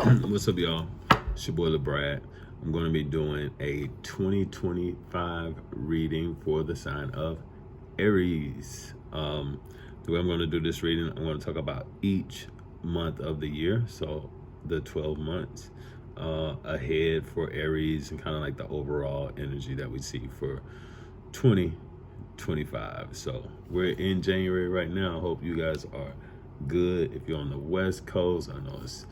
What's up, y'all? It's your boy LeBrad. I'm going to be doing a 2025 reading for the sign of Aries. The way I'm going to do this reading, I'm going to talk about each month of the year, so the 12 months ahead for Aries, and kind of like the overall energy that we see for 2025. So we're in January right now. I hope you guys are good. If you're on the West Coast, I know it's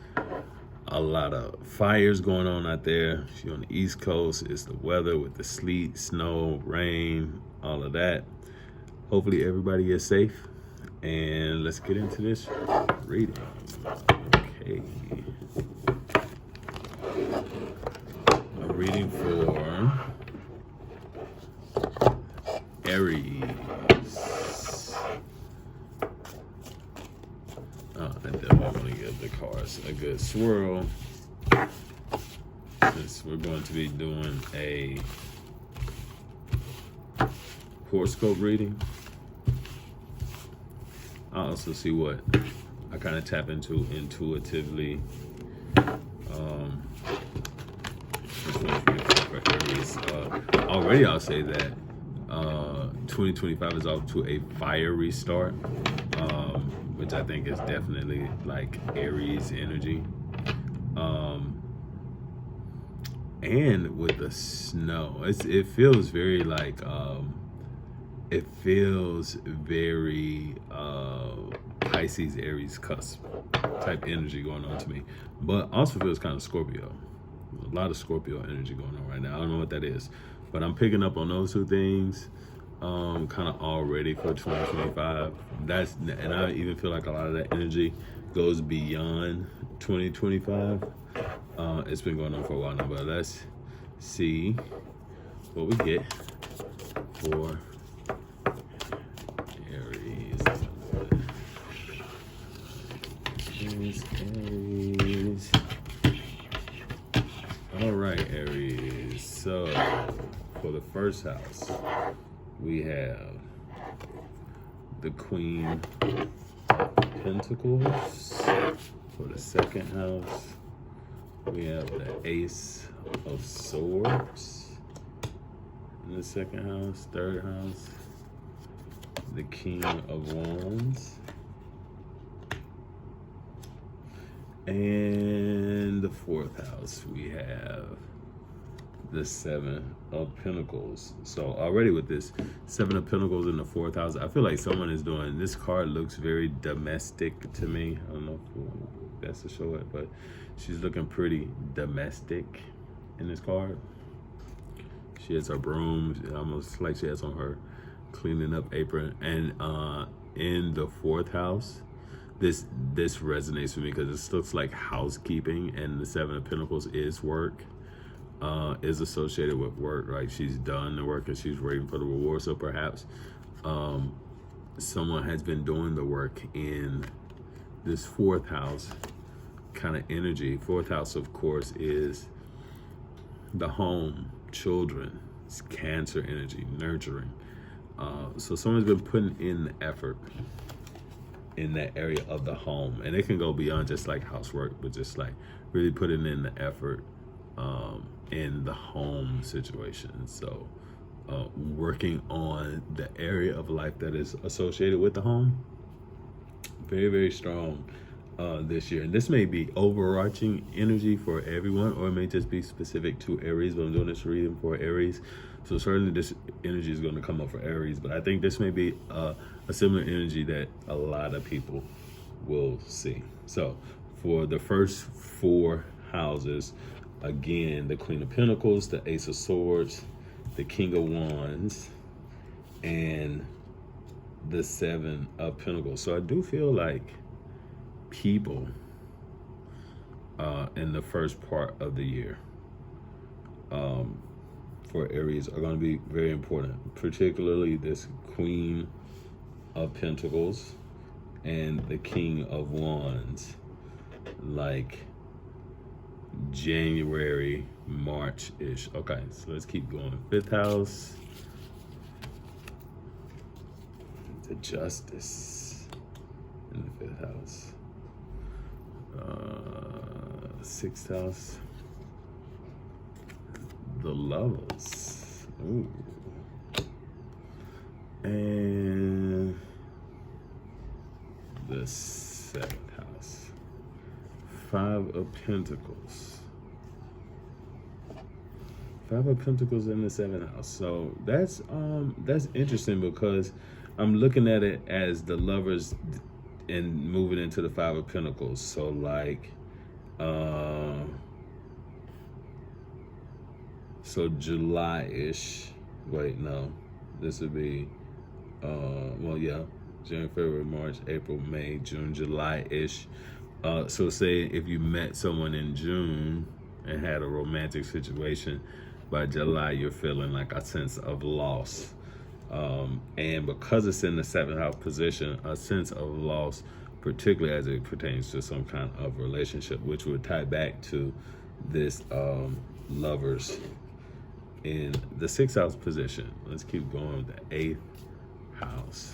a lot of fires going on out there. If you're on the East Coast, it's the weather with the sleet, snow, rain, all of that. Hopefully everybody is safe. And let's get into this reading. Okay. I'm reading for Aries. I definitely want to give the cards a good swirl, since we're going to be doing a horoscope reading. I'll also see what I kind of tap into intuitively. For Aries. Already I'll say that 2025 is off to a fiery start, which I think is definitely like Aries energy. And with the snow, it feels very like it feels very Pisces, Aries cusp type energy going on to me, but also feels kind of Scorpio. A lot of Scorpio energy going on right now. I don't know what that is, but I'm picking up on those two things kind of already for 2025. And I even feel like a lot of that energy goes beyond 2025. It's been going on for a while now, but let's see what we get for Aries. Aries. All right, Aries. So for the first house, we have the Queen of Pentacles. For the second house, we have the Ace of Swords. In the second house, third house, the King of Wands. And the fourth house, we have the Seven of Pentacles. So already with this Seven of Pentacles in the fourth house, I feel like someone is doing, this card looks very domestic to me. I don't know if that's to show it, but she's looking pretty domestic in this card. She has her broom, almost like she has on her cleaning up apron. And in the fourth house, this resonates with me because this looks like housekeeping, and the Seven of Pentacles is work, is associated with work. Like she's done the work and she's waiting for the reward. So perhaps someone has been doing the work in this fourth house kind of energy. Fourth house, of course, is the home, children, it's Cancer energy, nurturing. So someone's been putting in the effort in that area of the home, and it can go beyond just like housework, but just like really putting in the effort in the home situation. So working on the area of life that is associated with the home, very, very strong this year. And this may be overarching energy for everyone, or it may just be specific to Aries, but I'm doing this reading for Aries. So certainly this energy is going to come up for Aries, but I think this may be a similar energy that a lot of people will see. So for the first four houses, again, the Queen of Pentacles, the Ace of Swords, the King of Wands, and the Seven of Pentacles. So I do feel like people in the first part of the year for Aries are going to be very important, particularly this Queen of Pentacles and the King of Wands, like January, March-ish. Okay, so let's keep going. Fifth house, the Justice in the fifth house. Sixth house, the Lovers. Ooh. And the seventh house, Five of Pentacles. Five of Pentacles in the seventh house. So that's interesting, because I'm looking at it as the Lovers and moving into the Five of Pentacles. So like, so July-ish. Wait, no, this would be, well, yeah, January, February, March, April, May, June, July-ish. So say if you met someone in June and had a romantic situation, by July you're feeling like a sense of loss. And because it's in the seventh house position, a sense of loss, particularly as it pertains to some kind of relationship, which would tie back to this Lovers in the sixth house position. Let's keep going with the eighth house.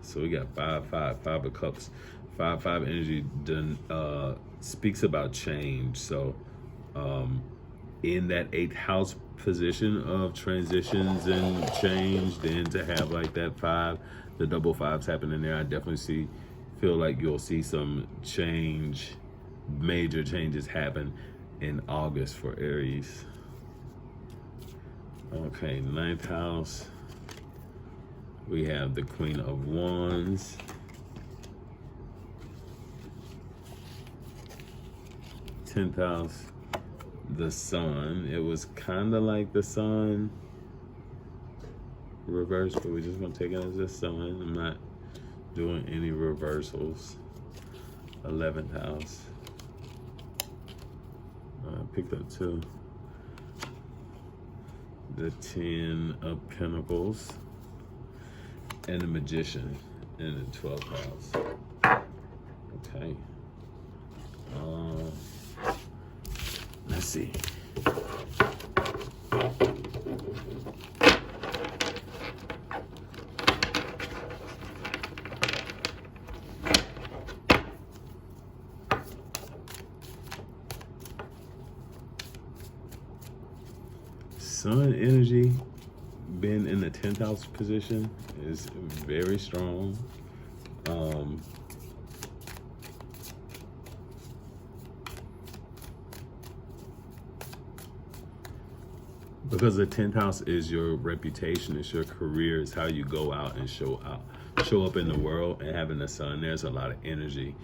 So we got 5 of Cups. 5 energy speaks about change. So in that eighth house position of transitions and change, then to have like that 5, the double 5s happening there, I definitely feel like you'll see some change, major changes happen in August for Aries. Okay, ninth house, we have the Queen of Wands. 10th house, the Sun. It was kind of like the Sun reversed, but we're just gonna take it as the Sun. I'm not doing any reversals. 11th house. I picked up 2. The 10 of Pentacles and the Magician in the 12th house. Okay. Let's see. Sun energy being in the 10th house position is very strong. Because the 10th house is your reputation, it's your career, it's how you go out and show up in the world. And having the Sun, there's a lot of energy.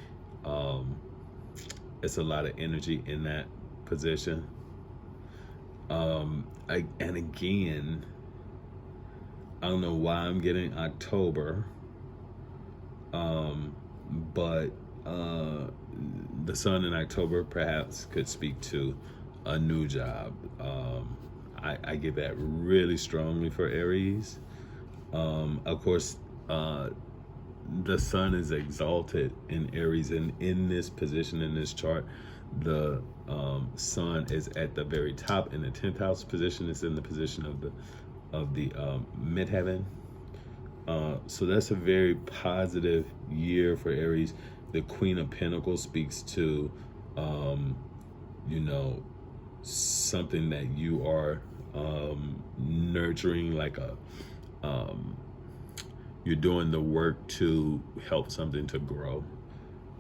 It's a lot of energy in that position. And again, I don't know why I'm getting October, but the Sun in October perhaps could speak to a new job. I get that really strongly for Aries. Of course, the Sun is exalted in Aries, and in this position, in this chart, the Sun is at the very top in the 10th house position. It's in the position of the midheaven. So that's a very positive year for Aries. The Queen of Pentacles speaks to, you know, something that you are nurturing, like you're doing the work to help something to grow.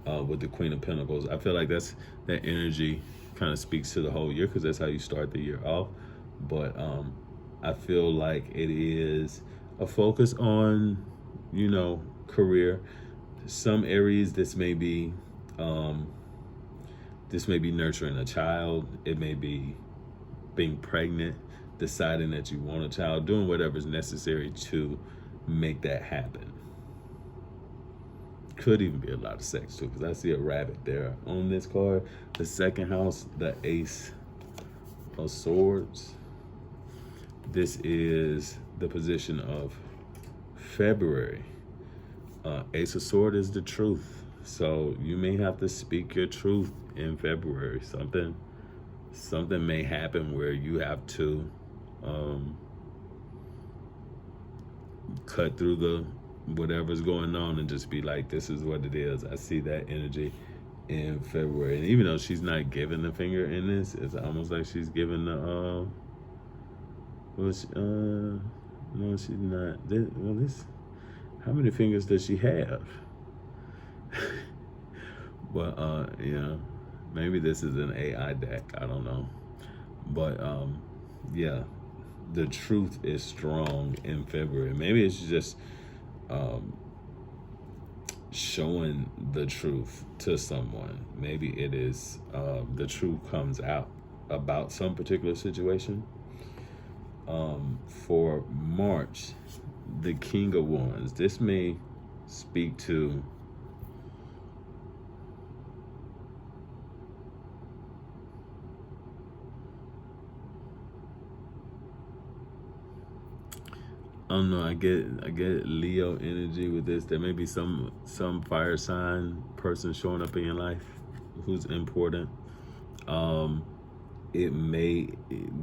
With the Queen of Pentacles, I feel like that energy kind of speaks to the whole year, because that's how you start the year off. But I feel like it is a focus on, you know, career. Some Aries, this may be nurturing a child. It may be being pregnant, deciding that you want a child, doing whatever's necessary to make that happen. Could even be a lot of sex too, because I see a rabbit there on this card. The second house, the Ace of Swords. This is the position of February. Ace of Swords is the truth. So you may have to speak your truth in February. Something may happen where you have to cut through the whatever's going on and just be like, this is what it is. I see that energy. in February. And even though she's not giving the finger in this, it's almost like she's giving the no, she's not. This how many fingers does she have? But yeah, maybe this is an AI deck. I don't know. But yeah, the truth is strong in February. Maybe it's just showing the truth to someone. Maybe it is the truth comes out about some particular situation. For March, the King of Wands. This may speak to I don't know. I get Leo energy with this. There may be some fire sign person showing up in your life who's important. It may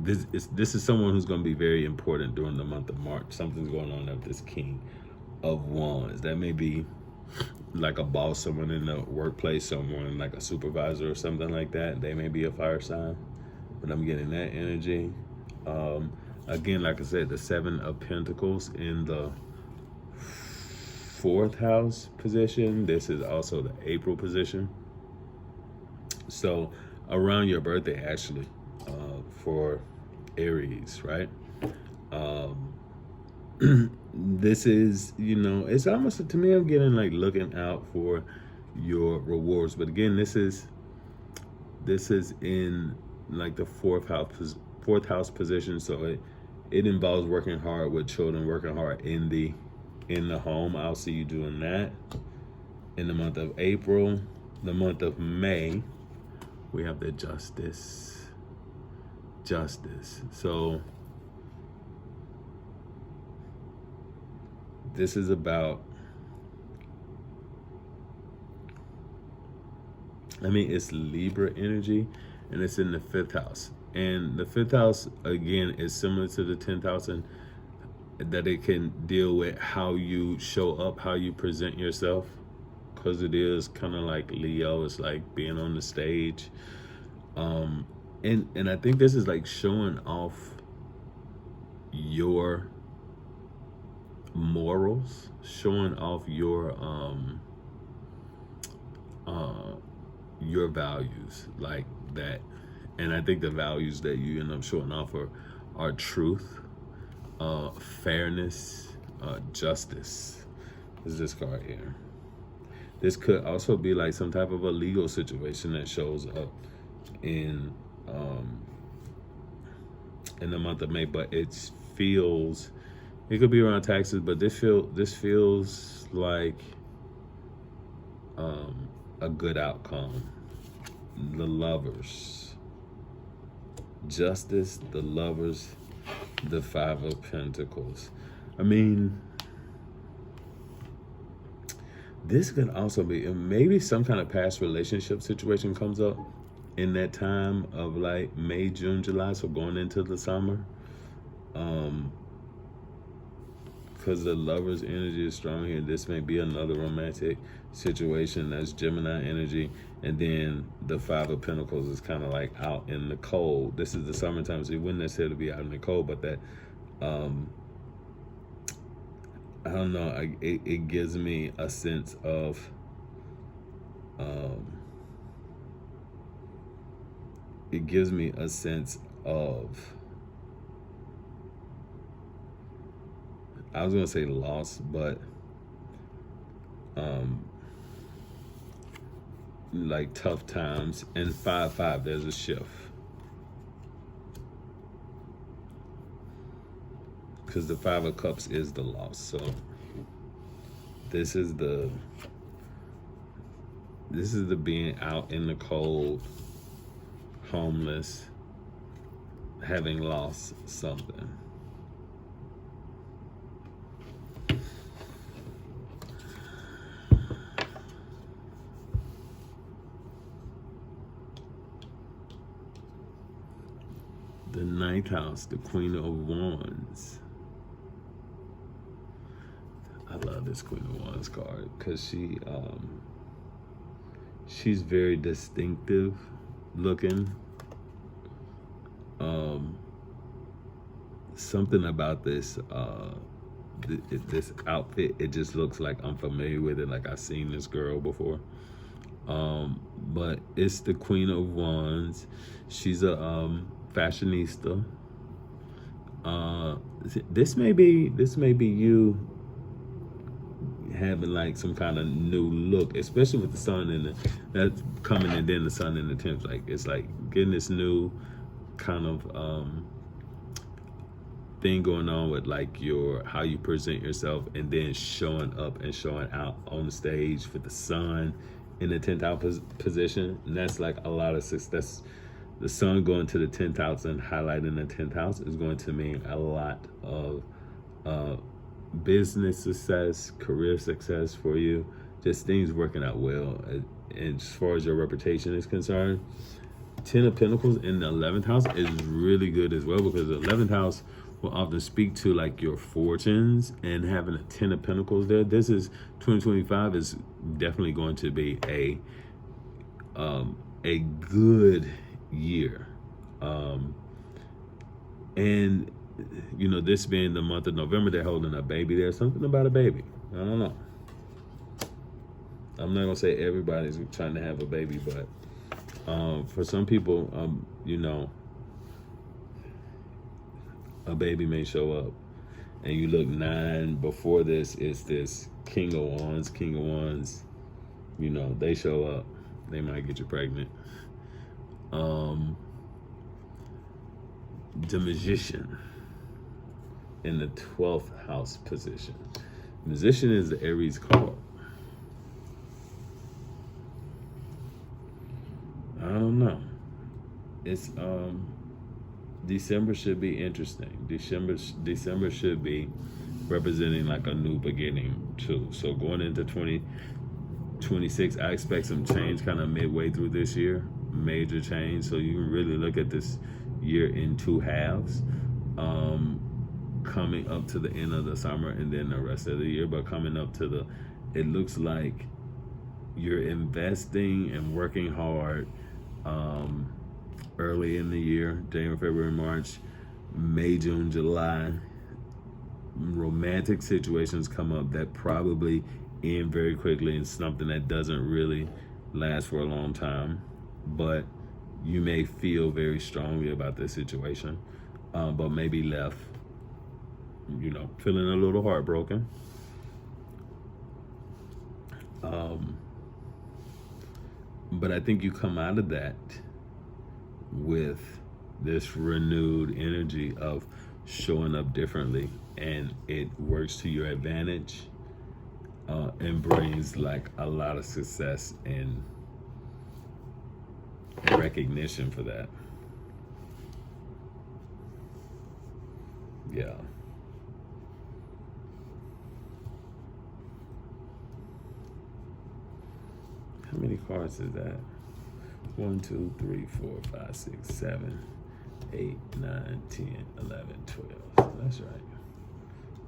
this is someone who's going to be very important during the month of March. Something's going on with this King of Wands. That may be like a boss, someone in the workplace, someone like a supervisor or something like that. They may be a fire sign, but I'm getting that energy. Again, like I said, the Seven of Pentacles in the 4th house position. This is also the April position. So around your birthday, actually, for Aries, right? This is, it's almost, to me, I'm getting like looking out for your rewards. But again, this is in like the fourth house position. So it involves working hard with children, working hard in the home. I'll see you doing that in the month of April. The month of May, we have the justice. So this is about, it's Libra energy, and it's in the 5th house. And the 5th house, again, is similar to the 10th house, and that it can deal with how you show up, how you present yourself, because it is kind of like Leo. It's like being on the stage. And I think this is like showing off your morals, showing off your values, like that. And I think the values that you end up showing off are truth, fairness, justice. Is this card here? This could also be like some type of a legal situation that shows up in the month of May, but it could be around taxes, but this feels like a good outcome. The Lovers, Justice, the Lovers, the 5 of Pentacles. This could also be, maybe some kind of past relationship situation comes up in that time of like May, June, July, so going into the summer. Because the Lover's energy is strong here. This may be another romantic situation. That's Gemini energy. And then the 5 of Pentacles is kind of like out in the cold. This is the summertime, so you wouldn't necessarily be out in the cold, but that, I don't know, it gives me a sense of, I was gonna say loss, but like tough times. And 5-5, there's a shift, because the 5 of Cups is the loss. So this is the being out in the cold, homeless, having lost something. The 9th house, the Queen of Wands. I love this Queen of Wands card because She's very distinctive looking. Something about this this outfit, it just looks like I'm familiar with it, like I've seen this girl before. But it's the Queen of Wands. She's a fashionista. This may be you having like some kind of new look, especially with the sun and that's coming, and then the sun in the 10th. Like it's like getting this new kind of thing going on with like your how you present yourself, and then showing up and showing out on the stage with the sun in the 10th house position. And that's like a lot of success. The sun going to the 10th house and highlighting the 10th house is going to mean a lot of business success, career success for you, just things working out well. And as far as your reputation is concerned, 10 of Pentacles in the 11th house is really good as well, because the 11th house will often speak to like your fortunes, and having a 10 of Pentacles there, this is 2025 is definitely going to be a good year. And you know, this being the month of November, they're holding a baby there. Something about a baby. I don't know. I'm not gonna say everybody's trying to have a baby, but for some people, you know, a baby may show up. And you look 9 before this, it's this King of Wands. King of Wands, you know, they show up. They might get you pregnant. The Magician in the 12th house position. Magician is the Aries card. I don't know. It's December should be interesting. December should be representing like a new beginning too. So going into 2026, I expect some change kind of midway through this year, major change. So you can really look at this year in 2 halves, coming up to the end of the summer and then the rest of the year. But coming up to it looks like you're investing and working hard early in the year, January, February, March, May, June, July. Romantic situations come up that probably end very quickly, and something that doesn't really last for a long time. But you may feel very strongly about this situation, but maybe left, you know, feeling a little heartbroken. But I think you come out of that with this renewed energy of showing up differently, and it works to your advantage, and brings like a lot of success and recognition for that. Yeah. How many cards is that? 1, 2, 3, 4, 5, 6, 7, 8, 9, 10, 11, 12. That's right.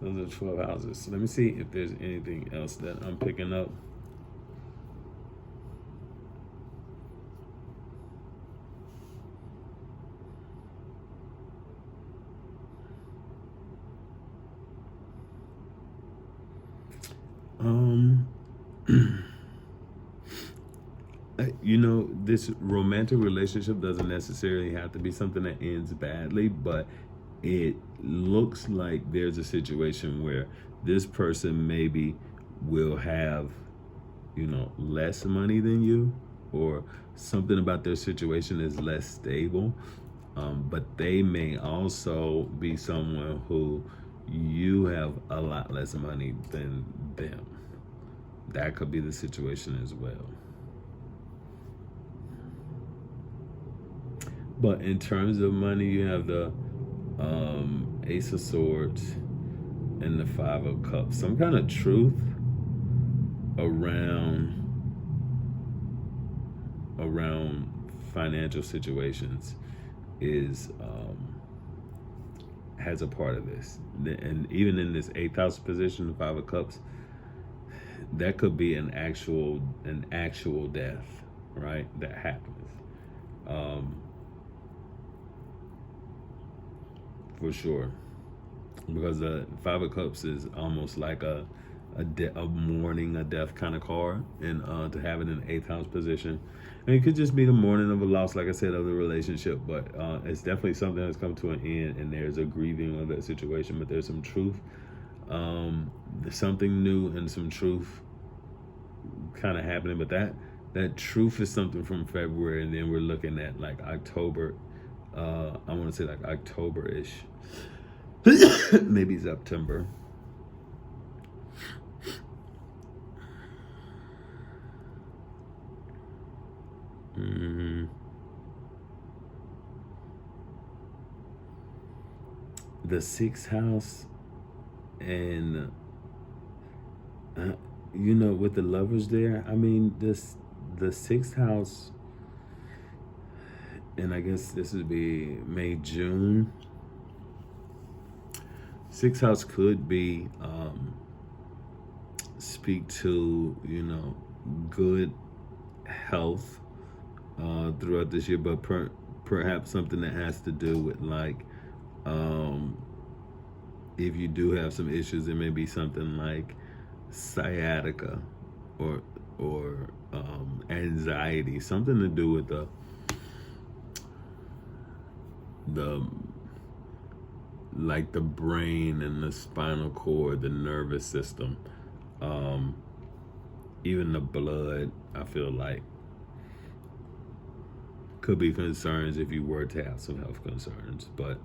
Those are 12 houses. So let me see if there's anything else that I'm picking up. You know, this romantic relationship doesn't necessarily have to be something that ends badly, but it looks like there's a situation where this person maybe will have, you know, less money than you, or something about their situation is less stable. But they may also be someone who you have a lot less money than them. That could be the situation as well. But in terms of money, you have the Ace of Swords and the 5 of Cups. Some kind of truth around financial situations is has a part of this. And even in this 8th house position, the 5 of Cups, that could be an actual death. right? That happens. For sure. Because the Five of Cups is almost like a mourning, a death kind of card, and to have it in the eighth house position, and it could just be the mourning of a loss, like I said, of the relationship. But it's definitely something that's come to an end, and there's a grieving of that situation. But there's some truth, there's something new, and some truth kind of happening. But that truth is something from February, and then we're looking at like October. I want to say like October-ish. Maybe September. The sixth house, and with the lovers there, I mean, the sixth house, and I guess this would be May, June. Sixth house could be speak to good health throughout this year, but perhaps something that has to do with like if you do have some issues, it may be something like sciatica or anxiety, something to do with the like the brain and the spinal cord, the nervous system, even the blood. I feel like could be concerns if you were to have some health concerns, but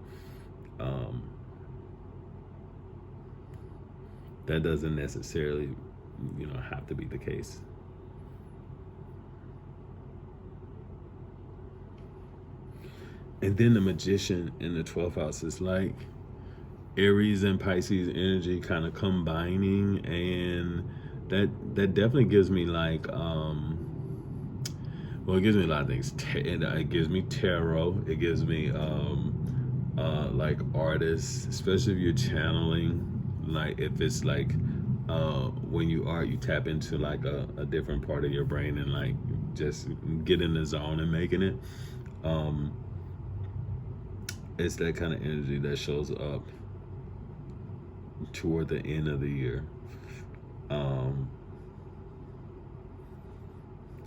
that doesn't necessarily have to be the case. And then the Magician in the 12th house is like Aries and Pisces energy kind of combining, and that definitely gives me like it gives me a lot of things. It gives me tarot. It gives me like artists, especially if you're channeling. Like if it's like when you art, you tap into like a different part of your brain and like just get in the zone and making it. It's that kind of energy that shows up toward the end of the year.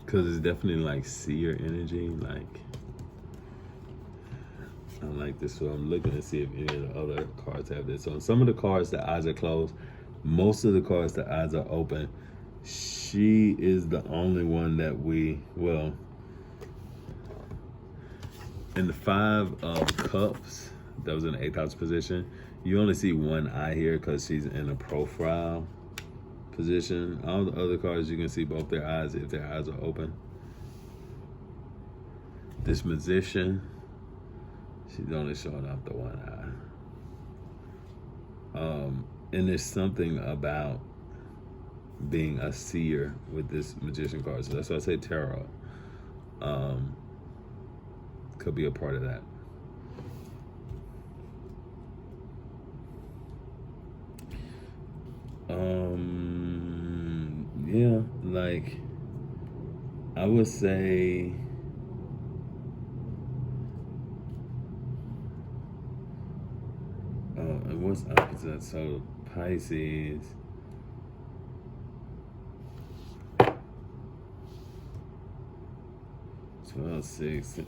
Because it's definitely like seer energy. Like, I like this, so I'm looking to see if any of the other cards have this. So on some of the cards, the eyes are closed. Most of the cards, the eyes are open. She is the only one that in the Five of Cups, that was in the eighth house position, you only see one eye here because she's in a profile position. All the other cards, you can see both their eyes if their eyes are open. This Magician, she's only showing off the one eye. And there's something about being a seer with this Magician card. So that's why I say tarot. Could be a part of that. Yeah, like I would say and what's opposite? So Pisces, well, 6.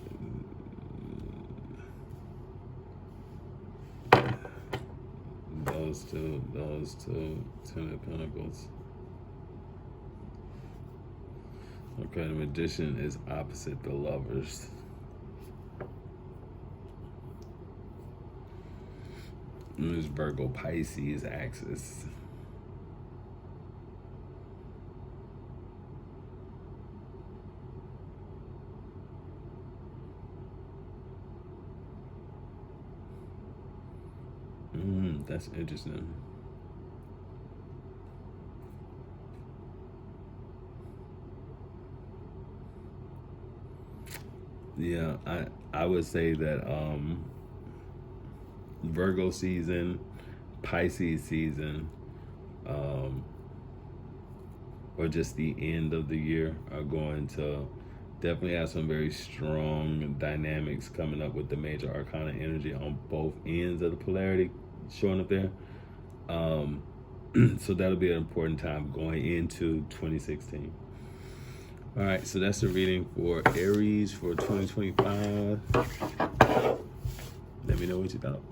Those two, Ten of Pentacles. Okay, the Magician is opposite the Lovers. And there's Virgo Pisces axis. That's interesting. Yeah, I would say that Virgo season, Pisces season, or just the end of the year are going to Definitely have some very strong dynamics coming up with the major arcana energy on both ends of the polarity showing up there. So that'll be an important time going into 2016. All right, so that's the reading for Aries for 2025. Let me know what you thought.